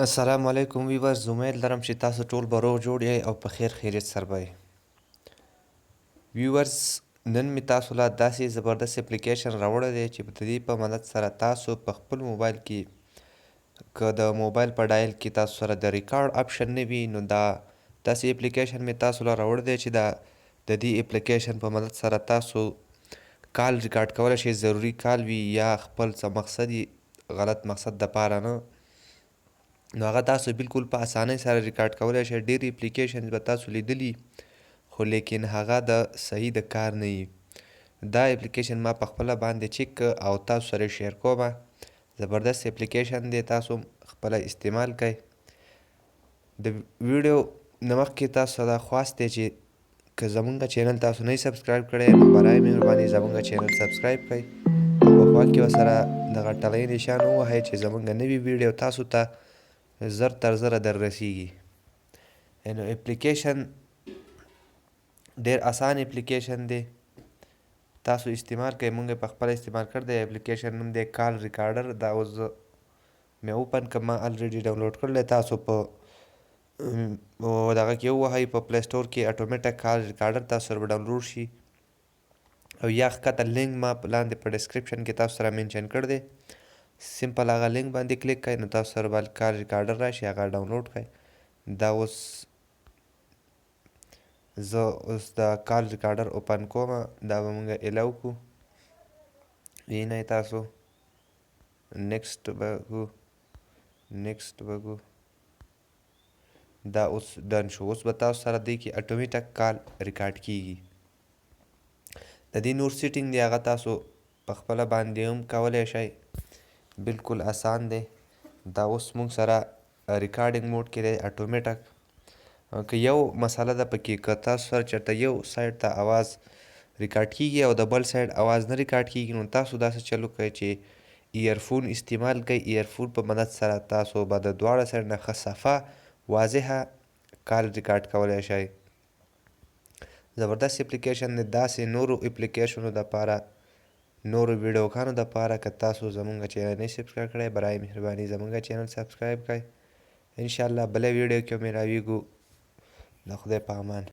السلام علیکم ویورز، امید لرم چې تاسو ټول به روغ جوړ یئ او په خیر خیریت سره به یئ. ویورز، نن مې تاسو له داسې زبردست اپلیکیشن راوړی دی چې د دې په مدد سره تاسو په خپل موبایل کې که د موبایل په ډایل کې تاسو سره د ریکارډ اپشن نه وي، نو دا داسې اپلیکیشن مې تاسو له راوړی دی چې د دې اپلیکیشن په مدد سره تاسو کال ریکارډ کولی شئ، ضروري کال وي یا خپل څه مقصد غلط مقصد دپاره نه، نو هغه تاسو بالکل په اسانۍ سره ریکارډ کولی شئ. ډېرې اپلیکیشنز به تاسو لیدلي، خو لیکن هغه د صحیح د کار نه وي. دا اپلیکیشن ما په خپله باندې چیک کړ او تاسو سره یې شیر کومه. زبردست اپلیکیشن دی، تاسو خپله استعمال کړئ. د ویډیو نه مخکې تاسو ته خواست دی چې که زمونږ چینل تاسو نه یې سبسکرایب کړی، نو برای مهرباني زمونږ چینل سبسکرایب کړئ او په خوا کې ورسره د غټلۍ نشان ووهئ چې زمونږ نوي ویډیو تاسو ته زر تر زره در رسیږي. نو اپلیکیشن ډېر اسان اپلیکیشن دی، تاسو استعمال کړئ. مونږ په خپله استعمال کړی دی. اپلیکیشن نوم دی کال ریکارډر. دا اوس زه مې اوپن کړم، ما الریډي ډاونلوډ کړی دی. تاسو په دغه کې ووهئ په پلی سټور کې اټومیټک کال ریکارډر، تاسو سره به ډاونلوډ شي. او یا ښکته لینک ما لاندې په ډسکرپشن کې تاسو سره منشن کړی دی، سمپل هغه لینک باندې کلیک کړئ، نو تاسو سره به کال ریکارډر راشي، هغه ډاونلوډ کړئ. دا اوس زه د کال ریکارډر اوپن کوم، دا به مونږ الاو کړو. وینئ تاسو نیکسټ به کړو، نیکسټ به کړو. دا اوس ډن شو. اوس به تاسو سره دی کې اټومیټک کال ریکارډ کیږي. د دې نور سیټینګ دی هغه تاسو په خپله باندې هم کولی شئ، بالکل آسان دی. دا اوس مونږ سره ریکارډینګ موډ کې دی اټومیټک. که یو مسله ده پکې، که تاسو سره چېرته یو سایډ ته اواز ریکارډ کیږي او د بل سایډ اواز نه ریکارډ کیږي، نو تاسو داسې چل وکړئ چې ایرفون استعمال کړئ. ایرفون په مدد سره تاسو به د دواړه سایډ نه ښه صفا واضحه کال ریکارډ کولی شئ. زبردست اپلیکیشن دی. داسې نورو اپلیکیشنو دپاره، نورو ویډیوګانو دپاره که تاسو زمونږ چینل نه سبسکرایب کړی، برای مهرباني زمونږ چینل سبسکرایب کړئ. انشاءالله بله ویډیو کې مې راویږو. د خدای په امان.